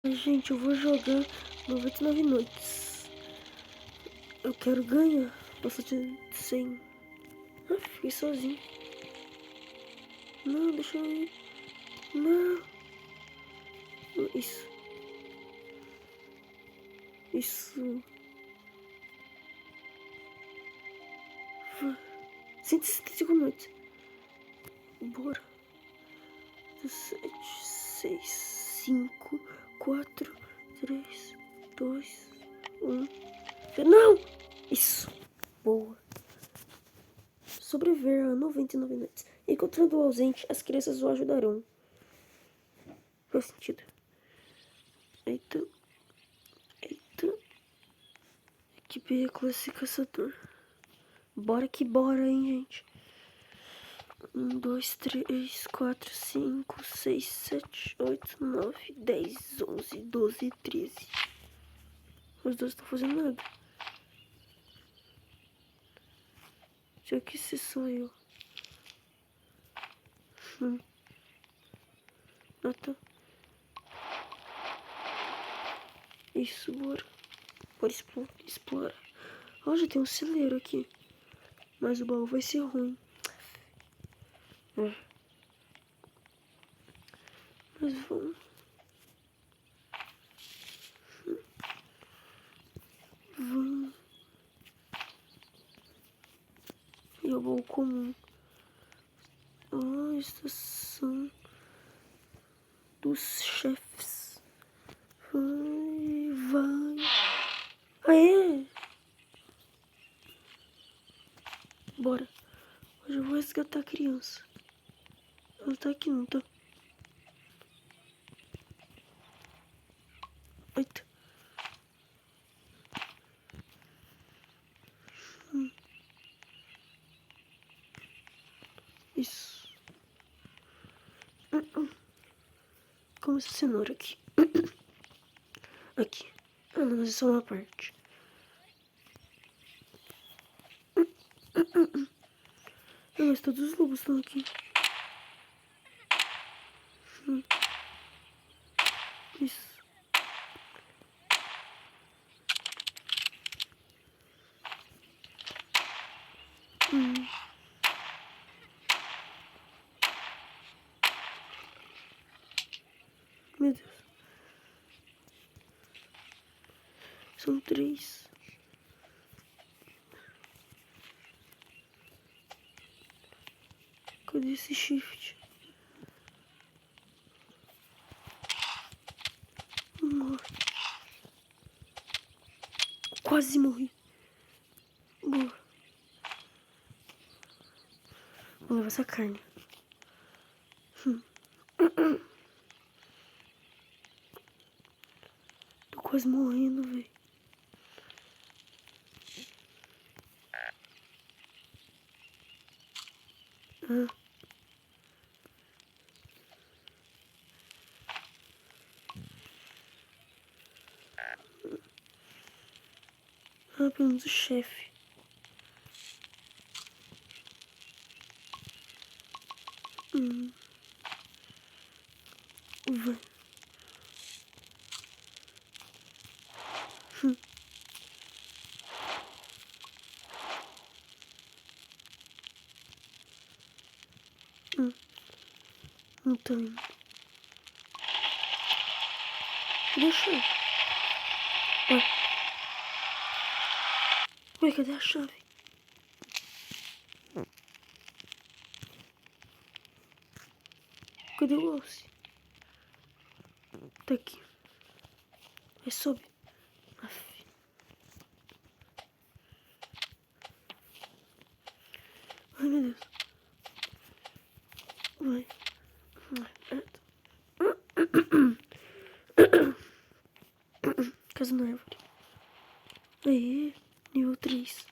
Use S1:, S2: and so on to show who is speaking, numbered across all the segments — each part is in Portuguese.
S1: Gente, eu vou jogar 99 noites. Eu quero ganhar. Posso ter 100. Ah, fiquei sozinho. Não, deixa eu ir. Não. Isso. Isso. 165 noites. Bora. 7, 6, 5, 4, 3, 2, 1. Não! Isso. Boa. Sobreviver a 99 noites. Encontrando o ausente, as crianças o ajudarão. Faz sentido. Eita. Eita. Equipe classe caçador. Bora que bora, hein, gente. 1, 2, 3, 4, 5, 6, 7, 8, 9, 10, 11, 12, 13. Os dois estão fazendo nada. Já que se sou eu. Ah, tá. Isso, bora. Bora explorar. Ó, já tem um celeiro aqui. Mas o baú vai ser ruim. Mas vamos. Vamos. E o baú comum. Ó, estação dos chefes. Vai, vai. Aê! Bora. Hoje eu vou resgatar a criança. Ela tá aqui, não tá? Eita. Isso. Como essa cenoura aqui. Aqui. Ah, não, mas é só uma parte. Ah, mas todos os lobos estão aqui. Isso. Meu Deus. São 3. Cadê esse shift? Morre. Quase morri. Boa. Vou levar essa carne. Tô quase morrendo, velho. Ah, pelo menos o chefe. Vai. Não tô indo. Deixa eu. Ué, cadê a chave? Cadê o alce? Tá aqui. Vai, sobe. Aff. Ai, meu Deus. Vai. Casa na árvore. Aê, nível 3.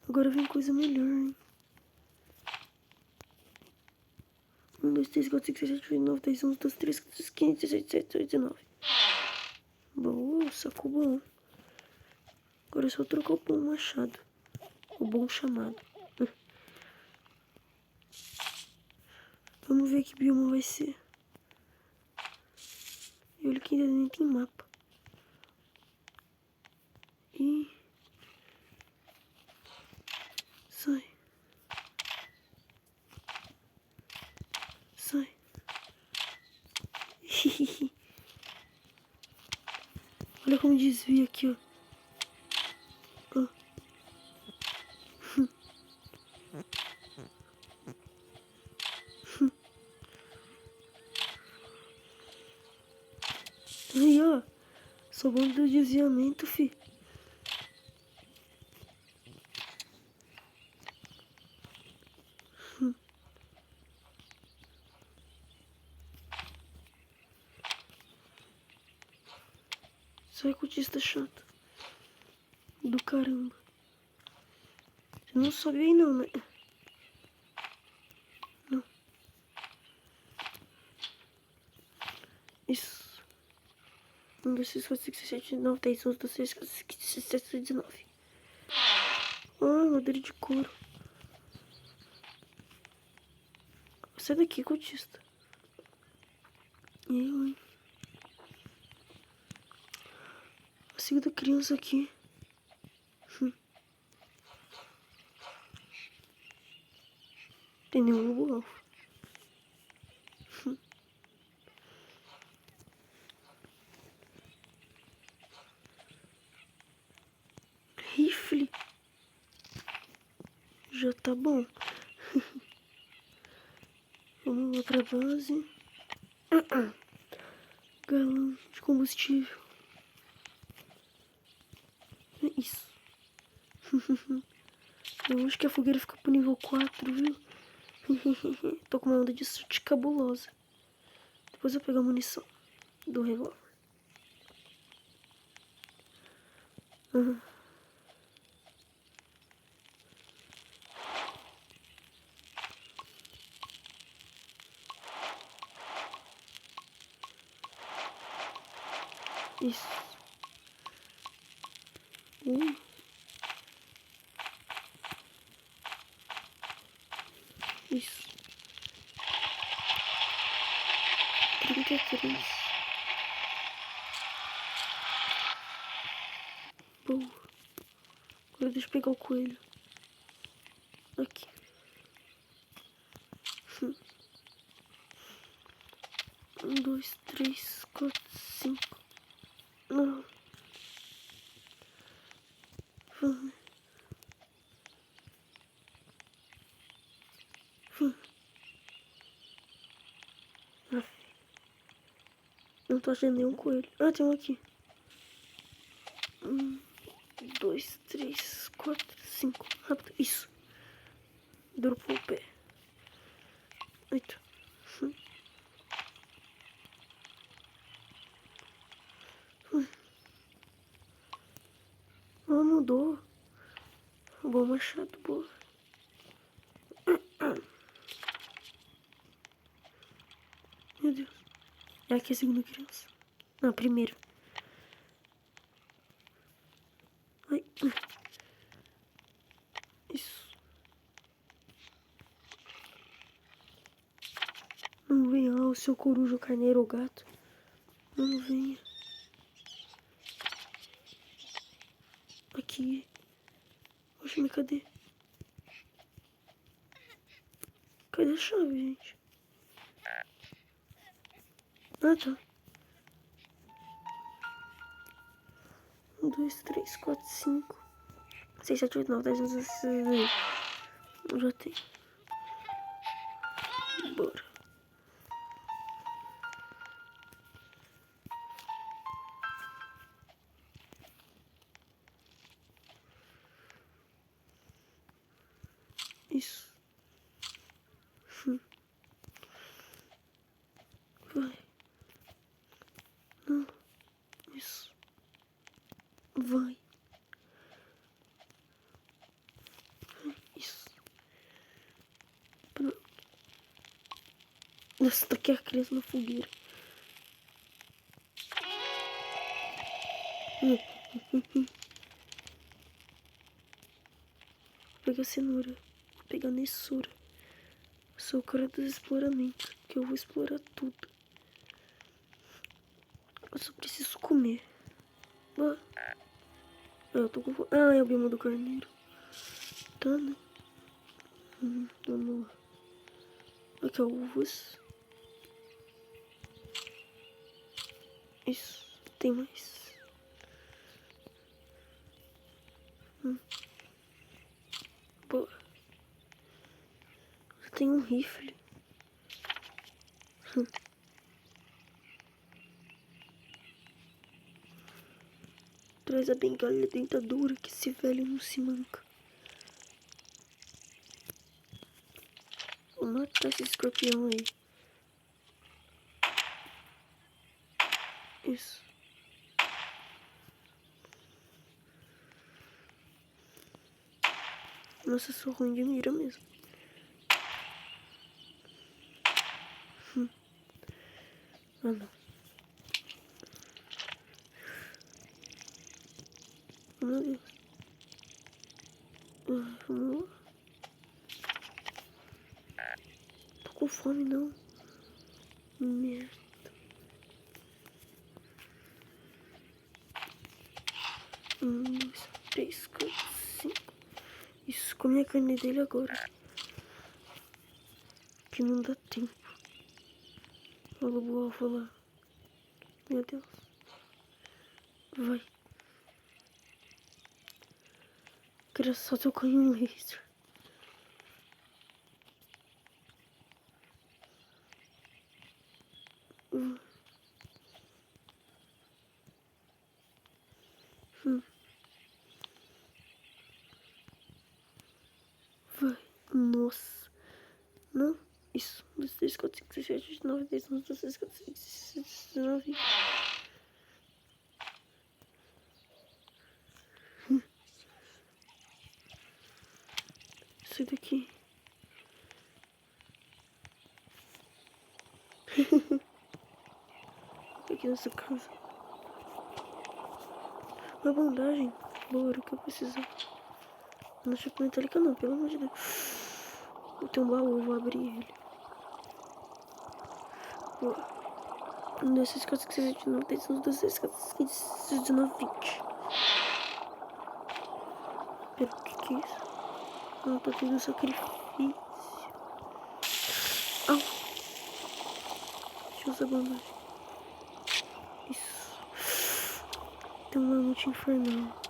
S1: Agora vem coisa melhor, hein? 1, 2, 3, 4, 5, 6, 7, 8, 9, 10, 11, 12, 13, 14, 15, 16, 17, 18, 19. Boa, sacou bom. Agora é só trocar o bom machado. O bom chamado. Vamos ver que bioma vai ser. E olha que ainda nem tem mapa. E... sai. Sai. Olha como desvia aqui, ó. Ó. Aí, ó. Sou bom do desviamento, fi. Sai, cultista chato. Do caramba. Você não sobe aí não, né? Não. Isso. 1, 2, 3, 4, 5, 6, 7, 9, 10, 11, 12, 13, 14, 15, 16, 17, 19. Ai, madeira de couro. Sai daqui, cultista. E aí, mãe? A segunda criança aqui. Tem nenhum lobo alvo. Rifle. Já tá bom. Vamos lá pra base. Galão de combustível. É isso. Eu acho que a fogueira fica pro nível 4, viu? Tô com uma onda de sorte cabulosa. Depois eu pego a munição do revólver. Uhum. Isso. Isso. 33. Boa. Agora deixa eu pegar o coelho. Aqui. 1, 2, 3, 4, 5. Não. Vamos. Não tô achando nenhum coelho. Ah, tem um aqui. 1, 2, 3, 4, 5. Rápido. Isso. Dropou o pé. 8. Ah, mudou. Bom machado, boa. Meu Deus. É aqui a segunda criança. Não, a primeira. Ai. Isso. Não venha, o seu coruja, o carneiro ou gato. Não venha. Aqui. Oxe, mas cadê? Cadê a chave, gente? Ah, tá. 1, 2, 3, 4, 5, 6, 7, 8, 9, 10, 11, 12. Já tem. Bora. Isso. Vai. Não. Isso. Vai. Isso. Pronto. Nossa, tá aqui a criança na fogueira. Vou pegar a cenoura. Vou pegar a nessura. Sou o cara dos exploramentos, que eu vou explorar tudo. Eu só preciso comer. Eu tô com fome. Ah, é o bioma do carneiro. Tá, né? Vamos lá. Aqui, ó, uvas. Isso. Tem mais. Boa. Tem um rifle. Traz a bengala e a dentadura, que esse velho não se manca. Vou matar esse escorpião aí. Isso. Nossa, eu sou ruim de mira mesmo. Ah, não. Oh, meu Deus. Vamos lá. Tô com fome, não. Merda. Um, dois, três, quatro, cinco. Isso, comi a carne dele agora. Que não dá tempo. O lobo alfa lá. Meu Deus. Vai. Queria só tocar em um laser. Vai. Nossa. Não. Isso. 1, 2, 3, 4, 5, 6, 7, 8, 9, 10, 11, 12, 13, 14, 15, 16, 19. Sai daqui. Aqui nessa casa. Uma bandagem. Boa, era o que eu precisava. Não é chapa metálica não, pelo amor de Deus. Eu tenho um baú, eu vou abrir ele. Boa. 1, 2, 3, 4, 5, 6, 7, 8, 9, 10, 11, 12, 13, 14, 15, 16, 19, 20. Pera, o que é isso? Não, tô tendo sacrifício. Au. Deixa eu usar a bandagem. Isso. Tem um mamute infernal.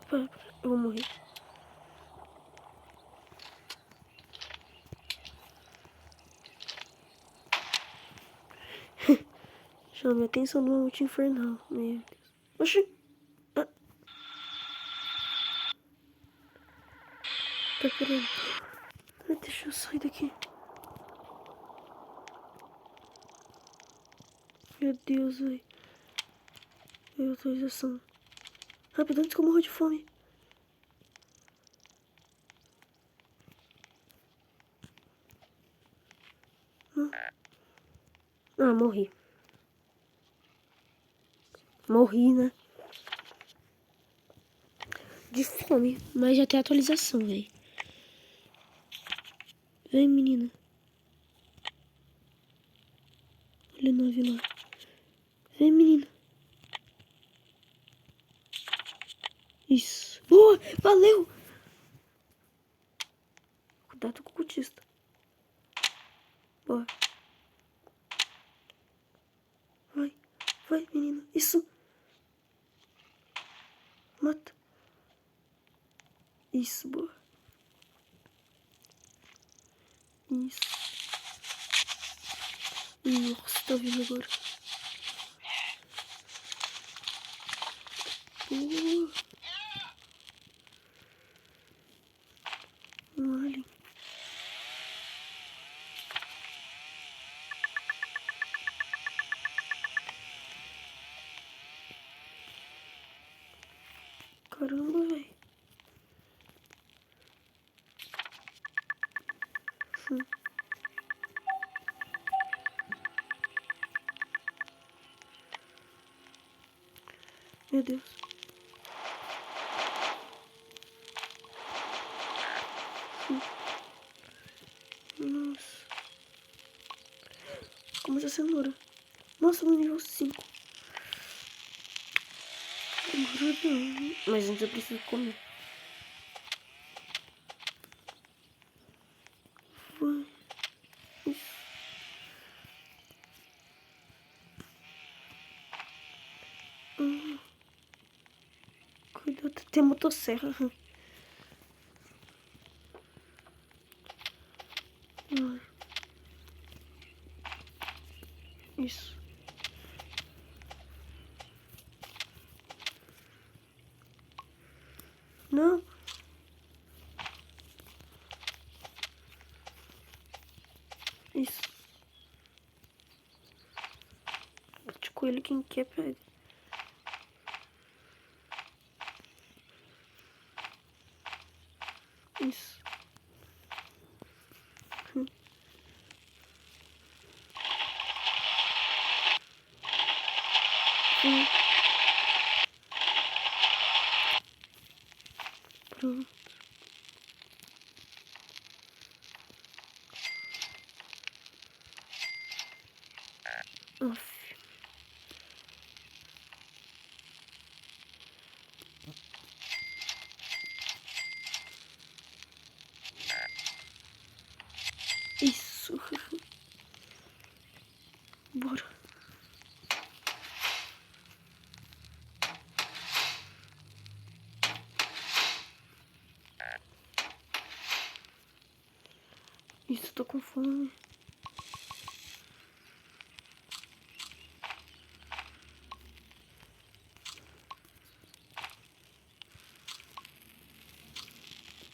S1: Para, eu vou morrer. Chama a atenção do mamute infernal. Meu Deus. Oxi. Ah. Tá querendo. Deixa eu sair daqui. Meu Deus, velho. Autorização. Rápido, antes que eu morra de fome. Ah, morri. Morri, né? De fome. Mas já tem atualização, velho. Vem, menina. Olha a nave lá. Vem, menina. Isso. Boa! Valeu! Cuidado com o cultista. Boa. Vai. Vai, menina. Isso. Mata. Isso, boa. Isso. Nossa, tá vindo agora. Boa. Um alien. Caramba, velho. Meu Deus. Nossa. Como essa cenoura. Nossa, no nível 5. Mas antes eu preciso comer. Vai. Isso. Cuidado, tem a motosserra. Isso. Não. Isso. De coelho, quem quer pega. Isso. Pronto. Aff. Isso. Bora. Isso, tô com fome.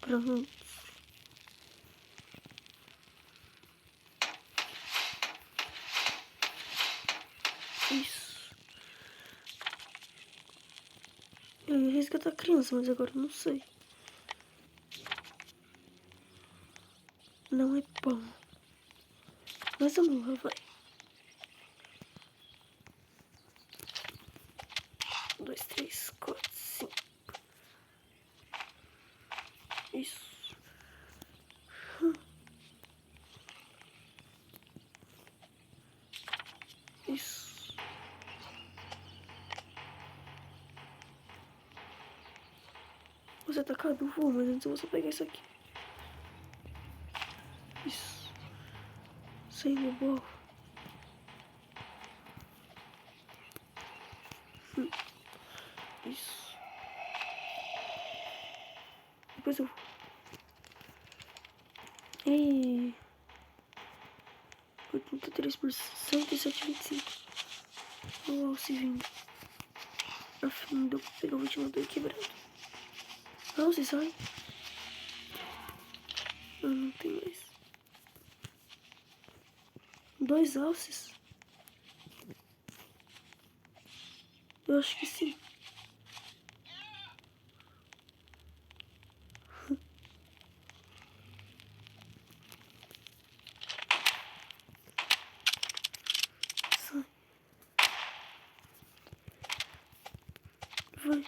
S1: Pronto. Isso. Eu ia resgatar a criança, mas agora eu não sei. Não é bom. Mas vamos lá, vai. 1, 2, 3, 4, 5. Isso. Isso. Você tá atacado, vou, mas antes eu vou só pegar isso aqui. Isso. Sai no bolo. Isso. Depois eu vou. Ei. 83% e 7,25. O alce vindo. Afim de eu pegar o ventilador quebrado. Alce, sai. Ah, não tem mais. 2 alces? Eu acho que sim. Sai. Vai.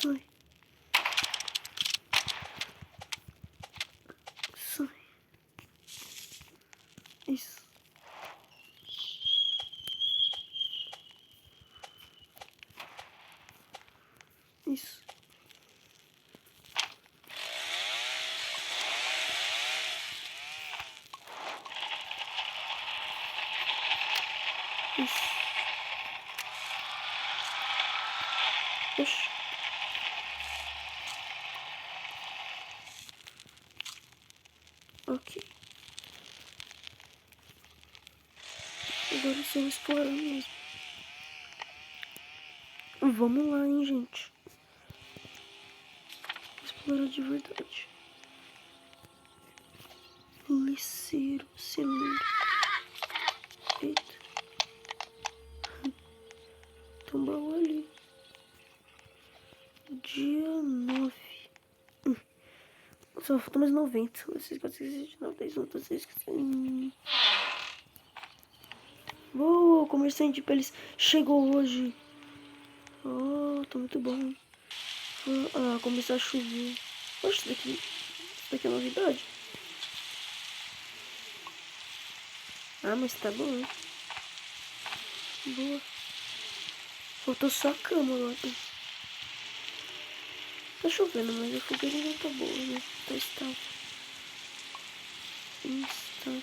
S1: Sai. Sai. Isso. Isso. Isso. Oxi. Ok. Agora sim eu explorar mesmo. Vamos lá, hein, gente. Explorar de verdade. Liceiro, celeiro. Eita. Tem um baú ali. Dia 9. Só falta mais 90. Vocês conseguem de 9, 10, 11, 12, 13. Uou, comerciante, eles chegou hoje. Oh, tá muito bom. Ah, começou a chover. Poxa, isso daqui é novidade. Ah, mas tá bom, hein? Boa. Faltou só a cama agora. Tá chovendo, mas a fogueirinha tá boa, né? Tá estável. Instável.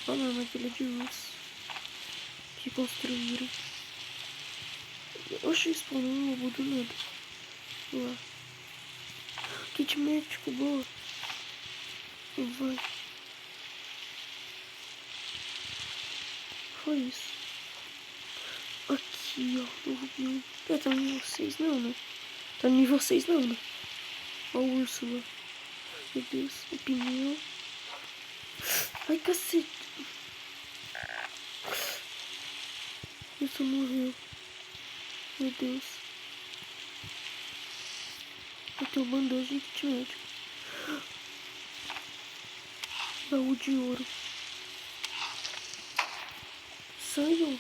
S1: Olha a armadilha de luz que construíram. Oxi, spawnou um lobo do nada. Lá. Kit médico, boa. Vai. Foi isso. Aqui, ó. O Rubinho. Tá no nível 6 não, né? Tá no nível 6 não, né? Ó o urso lá. Meu Deus. O pneu. Ai, cacete. Isso morreu. Meu Deus. Eu tenho bandagem de kit médico. Baú de ouro. Saiu.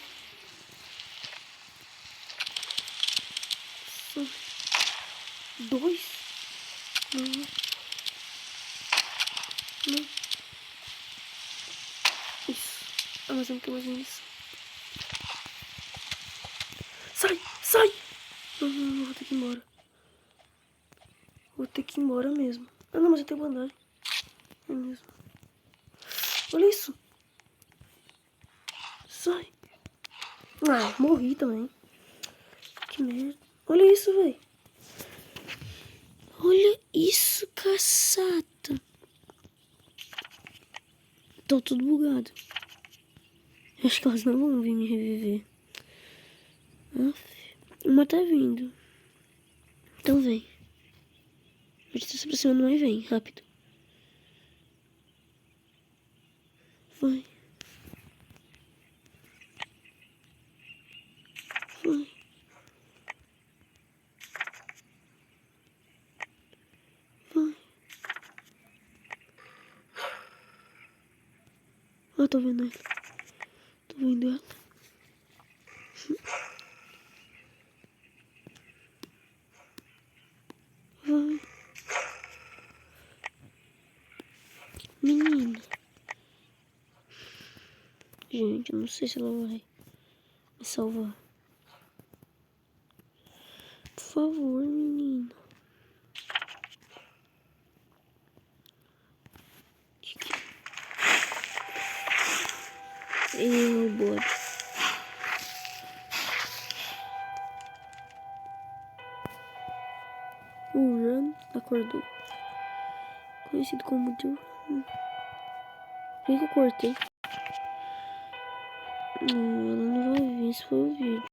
S1: Dois? Não. Não. Isso. Ah, mas eu não tenho mais munição. Sai! Sai! Não, vou ter que ir embora. Vou ter que ir embora mesmo. Ah, não, mas eu tenho bandagem. É mesmo. Olha isso. Sai. Ah, morri também. Que merda. Olha isso, velho. Olha isso, caçata. Tô tudo bugado. Acho que elas não vão vir me reviver. Uma tá vindo. Então vem. A gente tá se aproximando, mas vem. Rápido. Vai. Vai. Vai. Ah, tô vendo ela. Tô vendo ela. Vai. Menina. Gente, eu não sei se ela vai me salvar. Por favor, menina. Eu, bora. O Run acordou. Conhecido como The Run. Por que eu cortei? Não, ela não vai vir, esse foi o vídeo.